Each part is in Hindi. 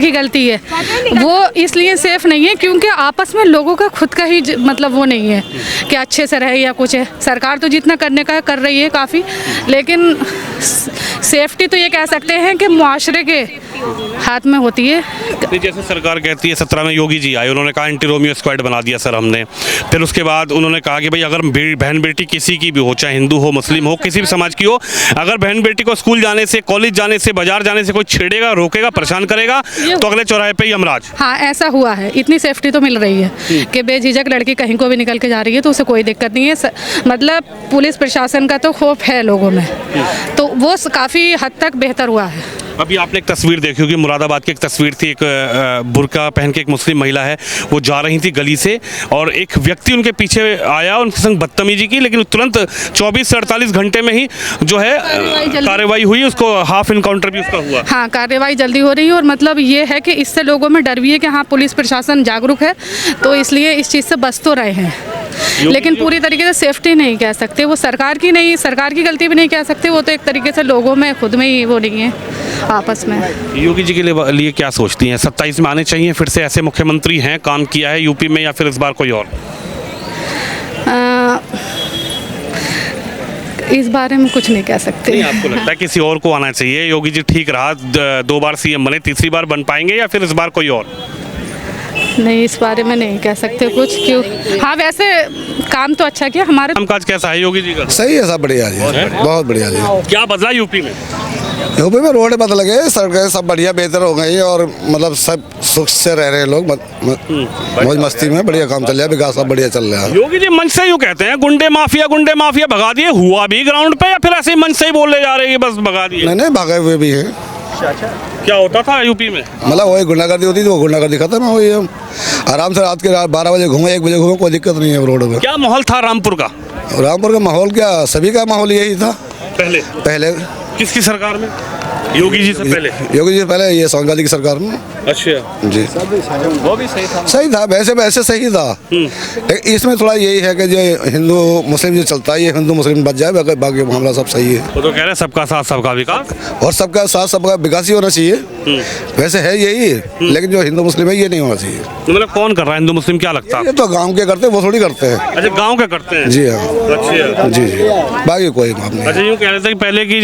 की गलती है, वो इसलिए सेफ नहीं है क्योंकि आपस में लोगों का खुद का ही मतलब वो नहीं है कि अच्छे से रहे या कुछ है। सरकार तो जितना करने का है कर रही है काफ़ी, लेकिन सेफ्टी तो ये कह सकते हैं कि मुआशरे के हाथ में होती है। जैसे सरकार कहती है 17 में योगी जी आए, उन्होंने कहा एंटी रोमियो स्क्वाड बना दिया सर हमने। फिर उसके बाद उन्होंने कहा कि भाई अगर बहन बेटी किसी की भी हो, चाहे हिंदू हो मुस्लिम हो किसी भी समाज की हो, अगर बहन बेटी को स्कूल जाने से, कॉलेज जाने से, बाजार जाने से कोई छेड़ेगा, रोकेगा, परेशान करेगा तो अगले चौराहे पे ही यमराज। हाँ, ऐसा हुआ है। इतनी सेफ्टी तो मिल रही है कि बेझिझक लड़की कहीं को भी निकल के जा रही है तो उसे कोई दिक्कत नहीं है। मतलब पुलिस प्रशासन का तो खौफ है लोगों में, तो वो काफ़ी हद तक बेहतर हुआ है। अभी आपने एक तस्वीर देखी होगी, मुरादाबाद की एक तस्वीर थी, एक बुर्का पहन के एक मुस्लिम महिला है, वो जा रही थी गली से और एक व्यक्ति उनके पीछे आया, उनके संग बदतमीजी की, लेकिन तुरंत 24 से 48 घंटे में ही जो है कार्रवाई हुई, उसको हाफ इनकाउंटर भी उसका हुआ। हाँ, कार्रवाई जल्दी हो रही है और मतलब ये है कि इससे लोगों में डर भी है कि हाँ पुलिस प्रशासन जागरूक है, तो इसलिए इस चीज़ से बच तो रहे हैं। लेकिन पूरी तरीके से सेफ्टी नहीं कह सकते, वो सरकार की नहीं, सरकार की गलती भी नहीं कह सकते, वो तो एक तरीके से लोगों में खुद में ही वो नहीं है आपस में। योगी जी के लिए क्या सोचती हैं? 27 में आने चाहिए फिर से, ऐसे मुख्यमंत्री हैं, काम किया है यूपी में, या फिर इस बार कोई और? इस बारे में कुछ नहीं कह सकते। नहीं, आपको लगता है किसी और को आना चाहिए? योगी जी ठीक रहा, 2 बार सीएम बने, तीसरी बार बन पाएंगे या फिर इस बार कोई और? नहीं, इस बारे में नहीं कह सकते कुछ। क्यों? हाँ, वैसे काम तो अच्छा किया। हमारे कामकाज कैसा है योगी जी का? सही है, सब बढ़िया जी, बहुत बढ़िया जी। क्या बदला यूपी में? यूपी में रोड बदल गए, सड़कें सब बढ़िया बेहतर हो गई और मतलब सब सुख से रह रहे हैं लोग, मौज मस्ती में बढ़िया काम चल रहा है, विकास सब बढ़िया चल रहा है। योगी जी मंच से यूँ कहते हैं गुंडे माफिया भगा दिए, हुआ भी ग्राउंड पे या फिर ऐसे ही मंच से ही बोलने जा रहे हैं बस भगा दिए? नहीं, भागे हुए भी हैं। क्या होता था यूपी में? मतलब वही गुंडागर्दी होती थी, वो गुंडागर्दी खत्म हो गई। हम आराम से रात के 12 बजे घूमे, 1 बजे घूमे, कोई दिक्कत नहीं है रोड में। क्या माहौल था रामपुर का? रामपुर का माहौल क्या, सभी का माहौल यही था पहले। किसकी सरकार में? योगी जी से पहले? योगी जी से पहले ये सोनिया गांधी की सरकार में। अच्छा जी, वो भी सही था, वैसे सही था। लेकिन इसमें थोड़ा यही है कि जो हिंदू मुस्लिम जो चलता है, ये हिंदू मुस्लिम बच जाए, बाकी मामला सब सही है। वो तो कह रहे हैं सबका साथ सबका विकास, और सबका साथ सबका विकास ही होना चाहिए। वैसे है यही, लेकिन जो हिंदू मुस्लिम है ये नहीं होना चाहिए। तो मतलब कौन कर रहा है हिंदू मुस्लिम, क्या लगता है? ये तो गाँव के करते हैं, वो थोड़ी करते हैं। अच्छा, गाँव के करते हैं? जी हाँ। अच्छा जी, बाकी कोई काम नहीं। अच्छा, यूँ कह रहे थे कि पहले की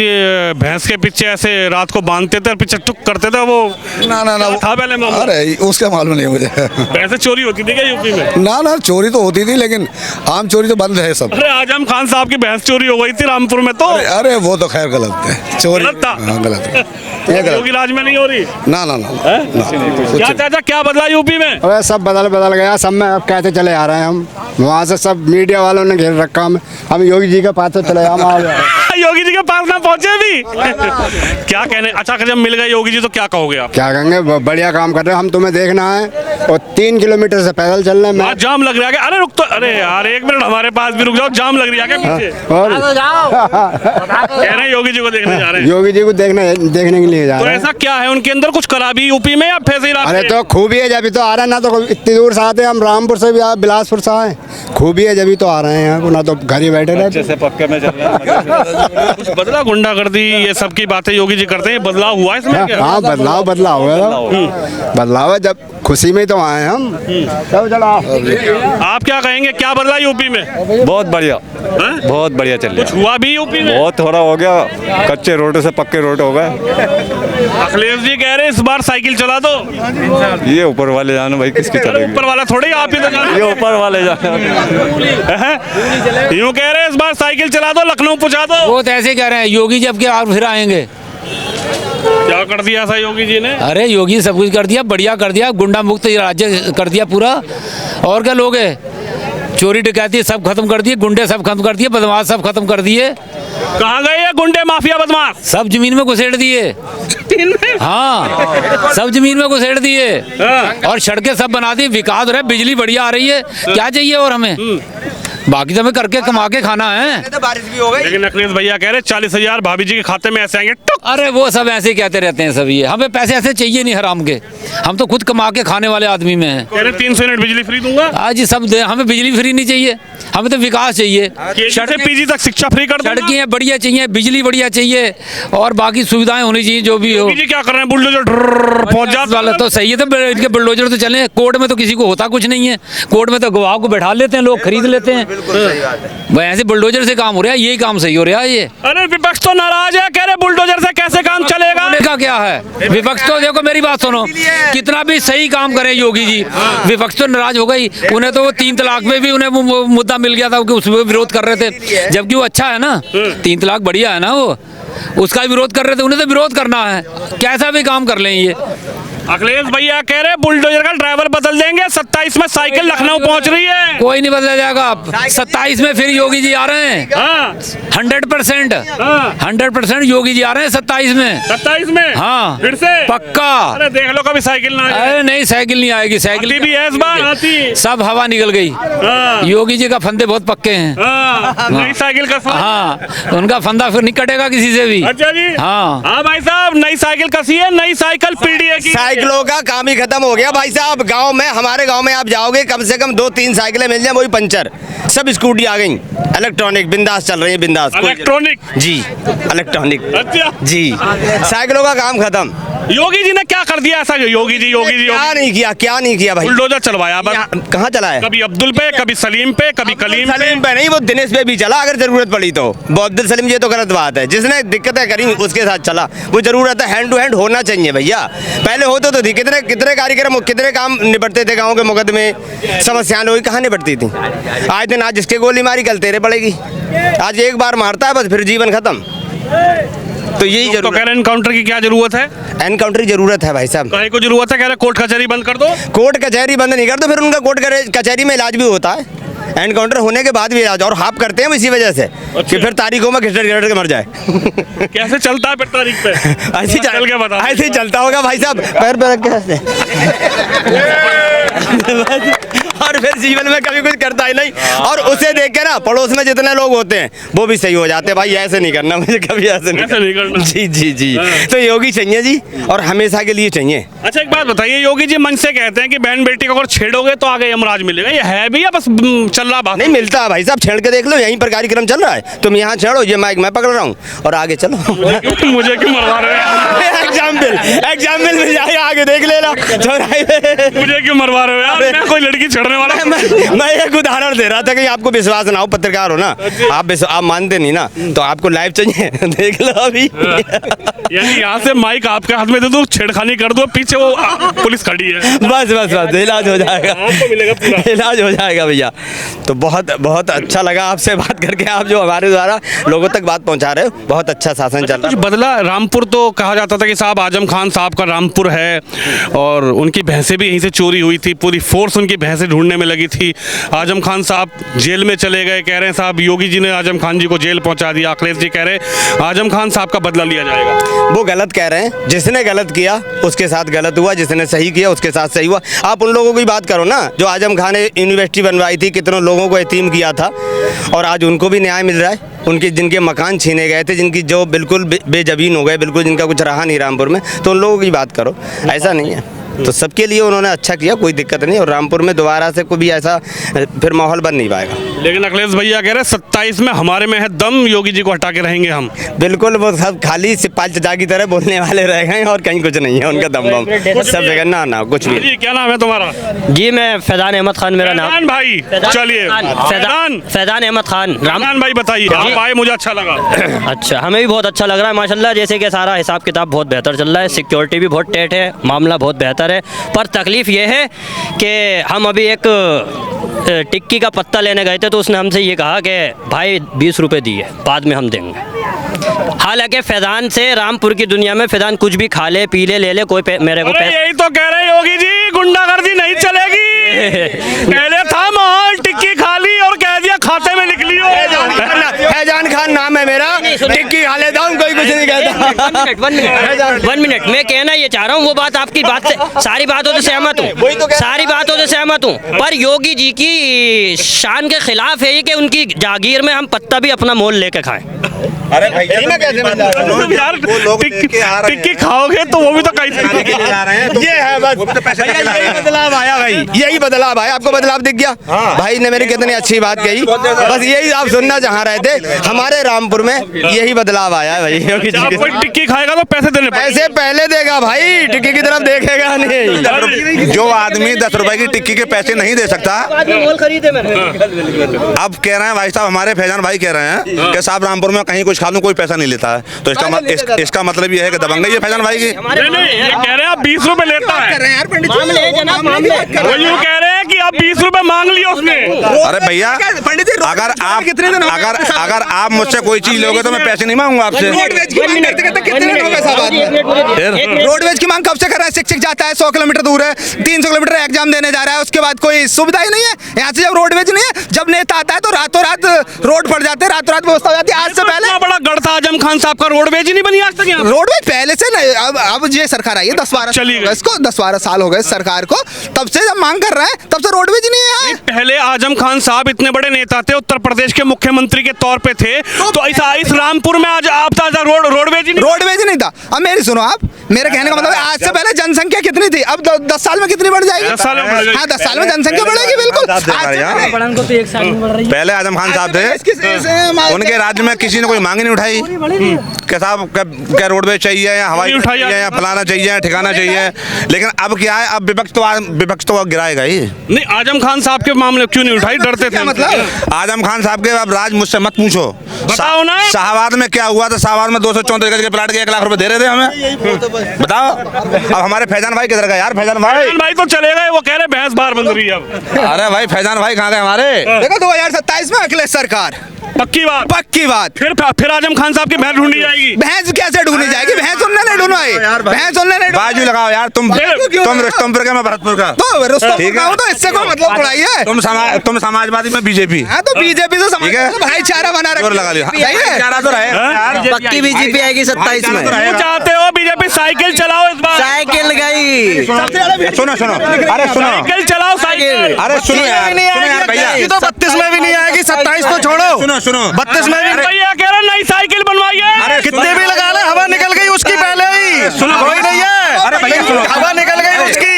भैंस के पीछे ऐसे रात को बांधते थे और पीछे टुक करते थे, वो ना था पहले? अरे उसका मालूम नहीं मुझे। वैसे चोरी होती थी क्या यूपी में? ना, चोरी तो होती थी, लेकिन आम चोरी तो बंद है सब। अरे आजम खान साहब की भैंस चोरी हो गई थी रामपुर में, तो अरे वो तो खैर गलत है, चोरी गलत था। हाँ, गलत है। योगी राज में नहीं हो रही? ना। क्या चाचा, क्या बदला यूपी में? अरे सब बदल गया, सब में अब कहते चले आ रहे हैं हम, वहाँ से सब मीडिया वालों ने घेर रखा हम योगी जी के पास तो चले हम आ गए। योगी जी के पास ना पहुंचे भी? क्या कहने? अच्छा, जब मिल गए योगी जी तो क्या कहोगे आप? क्या कहेंगे, बढ़िया काम कर रहे हैं हम, तुम्हें देखना है। और 3 किलोमीटर से पैदल चल रहे हैं। जाम लग रहा है? अरे रुक तो, अरे यार 1 मिनट हमारे पास भी रुक जाओ, जाम लग रही है क्या पीछे? और कह रहे हैं योगी जी को देखने जा रहे हैं। योगी जी को देखने के लिए जा तो रहे हैं। ऐसा क्या है उनके अंदर, कुछ खराबी यूपी में या फिर? अरे तो खूबी है, जब तो आ रहे हैं ना, तो इतनी दूर से आते हैं हम, रामपुर से भी आए, बिलासपुर से आए, खूबी है जब तो आ रहे हैं यहाँ, ना तो घर ही बैठे रहते हैं। पक्के में चल रहे हैं। कुछ बदला, गुंडागर्दी ये सब की बातें योगी जी करते हैं, बदलाव हुआ इसमें क्या? हाँ, बदलाव हुआ, बदलाव है, जब खुशी में तो आए हम। आप क्या कहेंगे, क्या बदला यूपी में? बहुत बढ़िया, बहुत बढ़िया चल रहा है। कुछ हुआ भी यूपी में? बहुत थोड़ा हो गया, कच्चे रोड से पक्के रोड हो गए। अखिलेश जी कह रहे हैं इस बार साइकिल चला दो। ये ऊपर वाले जाने भाई, किसकी चलेगी? ऊपर वाला थोड़ी, आप ही तो जाने। ये ऊपर वाले जाने। यूँ कह रहे हैं इस बार साइकिल चला दो, लखनऊ पहुंचा दो। वो तो ऐसे कह रहे हैं, योगी जब के फिर आएंगे। क्या कर दिया था योगी जी ने? अरे योगी सब कुछ कर दिया, बढ़िया कर दिया, गुंडा मुक्त राज्य कर दिया पूरा। और क्या लोग है, चोरी डकैती सब खत्म कर दिए, गुंडे सब खत्म कर दिए, बदमाश सब खत्म कर दिए। कहाँ गए ये गुंडे माफिया बदमाश? सब जमीन में घुसेड़ दिए। हाँ, सब जमीन में घुसेड़ दिए और सड़कें सब बना दी, विकास हो रहा है, बिजली बढ़िया आ रही है, क्या चाहिए और हमें? बाकी तो हमें करके कमा के खाना है। तो बारिश भी हो गई। लेकिन अखिलेश भैया कह रहे 40,000 भाभी जी के खाते में ऐसे आएंगे टुक। अरे वो सब ऐसे ही कहते रहते हैं सब, ये हमें पैसे ऐसे चाहिए नहीं हराम के, हम तो खुद कमा के खाने वाले आदमी में हैं। कह रहे 300 यूनिट बिजली फ्री दूंगा। आज सब हमें बिजली फ्री नहीं चाहिए, हमें तो विकास चाहिए। केजी से पीजी तक शिक्षा फ्री कर दूंगा। सड़कें बढ़िया चाहिए, बिजली बढ़िया चाहिए और बाकी सुविधाएं होनी चाहिए जो भी हो। जी क्या कर रहे हैं, बुलडोजर पहुंच जाता वाला तो सही है, तो इनके बुलडोजर तो चले। कोर्ट में तो किसी को होता कुछ नहीं है, कोर्ट में तो गवाह को बैठा लेते हैं लोग, खरीद लेते हैं। भाई ऐसे बुलडोजर से काम हो रहा है, यही काम सही हो रहा है ये। अरे विपक्ष तो नाराज है, कह रहे बुलडोजर से कैसे काम चलेगा। होने का क्या है, विपक्ष तो देखो मेरी बात सुनो, कितना भी सही काम करे योगी जी, विपक्ष तो नाराज हो गई। उन्हें तो 3 तलाक में भी उन्हें वो मुद्दा मिल गया था कि उसमें विरोध कर रहे थे, जबकि वो अच्छा है ना, 3 तलाक बढ़िया है ना, वो उसका विरोध कर रहे थे। उन्हें तो विरोध करना है, कैसा भी काम कर लें ये। अखिलेश भैया कह रहे बुलडोजर का ड्राइवर बदल देंगे, 27 में साइकिल लखनऊ पहुंच रही है। कोई नहीं बदला जाएगा, 27 में फिर योगी जी आ रहे हैं। 100% 100% योगी जी आ रहे हैं 27 में। 27 में हाँ फिर से पक्का। अरे देख लो कभी साइकिल ना आए। अरे नहीं साइकिल नहीं आएगी, साइकिल भी है इस बार आती। सब हवा निकल गई। योगी जी का फंदे बहुत पक्के हैं। नई साइकिल का हाँ, उनका फंदा फिर नहीं कटेगा किसी से भी। अच्छा जी। हाँ हाँ भाई साहब, नई साइकिल कसी है, नई साइकिल पीडीए की। साइकिलों का काम ही खत्म हो गया भाई साहब। गांव में, हमारे गांव में आप जाओगे कम से कम 2-3 साइकिलें मिल जाए, वही पंचर। सब स्कूटी आ गई इलेक्ट्रॉनिक, बिंदास चल रही है, बिंदास। इलेक्ट्रॉनिक जी, इलेक्ट्रॉनिक अच्छा जी। साइकिलों का काम खत्म। योगी जी ने क्या कर दिया ऐसा? योगी जी क्या नहीं किया, क्या नहीं किया भाई। बुलडोजर चलवाया बस। कहाँ चला है? कभी अब्दुल पे, कभी सलीम पे, कभी कलीम पे नहीं, वो दिनेश पे भी चला अगर जरूरत पड़ी तो। वो अब्दुल सलीम, ये तो गलत बात है। जिसने दिक्कतें करी उसके साथ चला, वो जरूरत है, हैंड टू हैंड होना चाहिए भैया। पहले होते तो थी, कितने कार्यक्रम, कितने काम निपटते थे गाँव के मुकदमे, समस्याएं लोग कहाँ निपटती थी। आज दिन आज जिसके गोली मारी कल तेरे पड़ेगी। आज एक बार मारता है बस, फिर जीवन खत्म। तो यही तो कह रहे एनकाउंटर की क्या जरूरत है? एनकाउंटर की जरूरत है भाई साहब। काहे को जरूरत है? कह रहे कोर्ट कचहरी बंद कर दो। कोर्ट कचहरी बंद नहीं कर दो, फिर उनका कोर्ट कचहरी में इलाज भी होता है। एनकाउंटर होने के बाद भी इलाज, और हाफ करते हैं इसी वजह से कि फिर तारीखों में घिसट के मर जाए। कैसे चलता है फिर तारीख पे? ऐसे चल के बता, ऐसे ही चलता होगा भाई साहब, पैर पे रख के। और फिर जीवन में कभी कुछ करता ही नहीं। और उसे देख के ना पड़ोस में जितने लोग होते हैं वो भी सही हो जाते हैं। भाई ऐसे नहीं करना, मुझे कभी ऐसे नहीं करना। जी जी जी। तो योगी चाहिए जी, और हमेशा के लिए चाहिए। अच्छा एक बात बताइए, योगी जी मंच से कहते हैं कि बहन बेटी को अगर छेड़ोगे तो आगे यमराज मिलेगा, ये है भी या बस चल रहा बात? नहीं मिलता है भाई साहब, छेड़ के देख लो, यहीं पर कार्यक्रम चल रहा है। तुम यहाँ छेड़ो, ये माइक मैं पकड़ रहा हूँ और आगे चलो। मुझे क्यों मरवा रहे हो? एग्जाम्पल मिल जाए, आगे देख लेना। मुझे क्यों मरवा रहे हो यार? मैं कोई लड़की छेड़ने वाला? मैं एक उदाहरण दे रहा था कि आपको विश्वास ना हो, पत्रकार हो ना आप मानते नहीं ना, तो आपको लाइव चाहिए। देख लो अभी। यानी यहाँ से माइक आपके हाथ में दे दो, छेड़खानी कर दो, पीछे वो पुलिस खड़ी है, बस बस बस इलाज हो जाएगा, मिलेगा पूरा इलाज हो जाएगा भैया। तो बहुत बहुत अच्छा लगा आपसे बात करके, आप जो हमारे द्वारा लोगों तक बात पहुँचा रहे हो, बहुत अच्छा शासन चल रहा है। बदला रामपुर तो कहा जाता था कि साहब आजम खान साहब का रामपुर है और उनकी भैंसें भी यहीं से चोरी हुई थी, पूरी फोर्स उनकी भैंसें ढूंढने में लगी थी। आजम खान साहब जेल में चले गए, कह रहे हैं साहब योगी जी ने आजम खान जी को जेल पहुंचा दिया। अखिलेश जी कह रहे हैं आजम खान साहब का बदला लिया जाएगा। वो गलत कह रहे हैं, जिसने गलत किया उसके साथ गलत हुआ, जिसने सही किया उसके साथ सही हुआ। आप उन लोगों की बात करो ना जो आजम खान ने यूनिवर्सिटी बनवाई थी, कितनों लोगों को यतीम किया था और आज उनको भी न्याय मिल रहा है। उनके जिनके मकान छीने गए थे, जिनकी जो बिल्कुल बेजमीन हो गए, बिल्कुल जिनका कुछ रहा नहीं रामपुर में, तो उन लोगों की बात करो। ऐसा नहीं है, तो सबके लिए उन्होंने अच्छा किया, कोई दिक्कत नहीं। और रामपुर में दोबारा से कोई भी ऐसा फिर माहौल बन नहीं पाएगा। लेकिन अखिलेश भैया कह रहे 27 में हमारे में है दम, योगी जी को हटा के रहेंगे हम। बिल्कुल, वो सब खाली सिपाही चचा की तरह बोलने वाले रह गए और कहीं कुछ नहीं है उनका दम बम सब जगह। ना कुछ भी। जी क्या नाम है तुम्हारा? जी मैं फैजान अहमद खान मेरा नाम। फैजान भाई, चलिए फैजान अहमद खान। फैजान भाई बताइए, आप आए, मुझे अच्छा लगा। अच्छा, हमें भी बहुत अच्छा लग रहा है माशाल्लाह। जैसे कि सारा हिसाब किताब बहुत बेहतर चल रहा है, सिक्योरिटी भी बहुत टाइट है, मामला बहुत बेहतर है। पर तकलीफ़ ये है कि हम अभी एक टिक्की का पत्ता लेने गए थे तो उसने हमसे ये कहा कि भाई 20 रुपये दिए, बाद में हम देंगे। हालांकि फैजान से रामपुर की दुनिया में फैजान कुछ भी खा ले पी ले ले कोई मेरे को यही तो कह रहे योगी जी, गुंडागर्दी नहीं चलेगी। पहले था माहौल, टिक्की खा ली और कह दिया खाते में लिख लियो। फैजान खान नाम है मेरा, टिक्की खा लेता हूँ, कोई कुछ नहीं कहता। 1 मिनट, मैं कहना ये चाह रहा हूँ, वो बात आपकी बात से सारी बातों से सहमत हूँ, सारी बातों से सहमत हूँ, पर योगी जी की शान के खिलाफ है ये कि उनकी जागीर में हम पत्ता भी अपना मोल लेके खाएं। अरे भैया यार टिक्की खाओगे तो वो भी तो कहीं ये है बस, यही बदलाव आया भाई, यही बदलाव आया। आपको बदलाव दिख गया? भाई ने मेरी कितनी अच्छी बात कही, बस यही आप सुनना चाह रहे थे। हमारे रामपुर में यही बदलाव आया है भाई। कोई टिक्की खाएगा तो पैसे देने पैसे पहले देगा भाई, टिक्की की तरफ देखेगा नहीं। जो आदमी 10 रुपए की टिक्की के पैसे नहीं दे सकता, खरीदे मैंने। अब कह रहे हैं भाई साहब, हमारे फैजान भाई कह रहे हैं कि साहब रामपुर में कहीं कुछ खा लूं कोई पैसा नहीं लेता है, तो इसका मतलब ये है कि दबंगई है फैजान भाई की। नहीं, ये कह रहे हैं आप 20 रुपए लेता है, मामले हैं जनाब, मामले। वो यूँ कह रहे हैं कि आप 20 रुपए मांग लिए उसने। अरे भैया, अगर आप मुझसे कोई चीज लोगे तो मैं पैसे नहीं मांगूंगा आपसे। रोडवेज की मांग कब से कर रहा है? शिक्षक जाता है 100 किलोमीटर दूर है, 300 किलोमीटर एग्जाम देने जा रहा है, उसके बाद कोई सुविधा ही नहीं है यहाँ से। जब रोडवेज नहीं है, जब नेता आता है तो रातों रात रोड पड़ जाते हैं, रातों रात व्यवस्था हो जाती है। आज से पहले बड़ा गढ़ था आजम खान साहब का, रोडवेज ही नहीं बनी आज तक यहाँ। रोडवेज पहले से नहीं, अब ये सरकार आई है 10-12 साल हो गए सरकार को, तब से जब मांग कर रहे हैं तब से रोडवेज ही नहीं है यहाँ। पहले आजम खान साहब इतने बड़े नेता थे, उत्तर प्रदेश के मुख्यमंत्री के तौर पे थे, तो इस रामपुर में आज आप रोडवेज नहीं था। अब मेरी सुनो, आप मेरे कहने का मतलब है, आज से पहले जनसंख्या कितनी थी, अब 10 साल में कितनी बढ़ जाएगी? 10 साल में बढ़ जाएगी। हाँ, 10 साल में जनसंख्या बढ़ेगी, बिल्कुल। पहले आजम खान साहब थे, उनके राज्य में किसी ने कोई मांग नहीं उठाई कि साहब क्या रोडवेज चाहिए या हवाई चाहिए या फलाना चाहिए या ठिकाना चाहिए। लेकिन अब क्या है, अब विपक्ष तो गिराएगा ही नहीं। आजम खान साहब के मामले क्यों नहीं उठाई? डरते थे मतलब? आजम खान साहब के अब राज मुझसे मत पूछो। बताओ ना। शाहबाद में क्या हुआ था? शाहबाद में 234 गज के प्लाट के 1 लाख रुपए दे रहे थे हमें, बताओ। अब हमारे फैजान भाई किधर गए यार? फैजान भाई तो चले गए, वो कह रहे भैंस बाहर बन रही है अब। अरे भाई फैजान भाई कहाँ गए हमारे? देखो 2027 में अखिलेश सरकार, पक्की बात। फिर आजम खान साहब की भैंस ढूंढी जाएगी। भैंस कैसे ढूंढी जाएगी? भैंस उनने नहीं ढूंढवाई, भैंस उनने नहीं बाजू लगाओ यार, तुम रुस्तमपुर का, मैं भरतपुर का। तो रुस्तमपुर का हो तो इससे कोई मतलब थोड़ा ही है। तुम समाजवादी में बीजेपी। हाँ, तो बीजेपी से भाईचारा बना रखा लगा लिया, भाईचारा तो रहे। पक्की बीजेपी आएगी 27 में। चाहते हो बीजेपी साइकिल चलाओ इस बार? साइकिल गई। सुनो, अरे सुनो, साइकिल चलाओ, साइकिल। अरे सुनो यार भैया, 32 में भी नहीं आएगी, 27 तो छोड़ो। सुनो 32 में भी भैया कह रहे नई साइकिल बनवाइए। अरे कितने भी लगा ले, हवा निकल गई उसकी पहले ही। कोई नहीं है, अरे भैया सुनो, हवा निकल गई उसकी।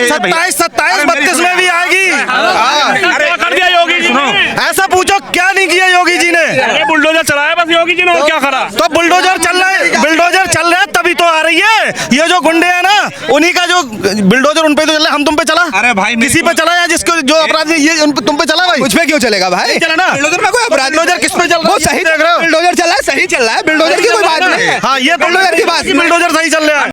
27, 32 में भी आएगी। क्या कर दिया योगी जी ने? ऐसा पूछो क्या नहीं किया योगी जी ने? अरे बुलडोजर चलाया बस योगी जी ने, और क्या करा? तो बुलडोजर चल रहा है तभी तो आ रही है। ये जो गुंडे हैं ना, उन्हीं का जो बुलडोजर उन पे तो चल रहा है, हम तुम पे चला? अरे भाई किसी पे चला या जिसको जो अपराधी ये तुम पे चला भाई? मुझ पे क्यों चलेगा भाई? चला ना बुलडोजर में, कोई अपराध बुलडोजर किस पे चल रहा है? वो सही देख रहे हो, बुलडोजर चल रहा है, सही चल रहा है, बुलडोजर की कोई बात नहीं है। हाँ, ये बुलडोजर की बात, बुलडोजर सही चल रहा है।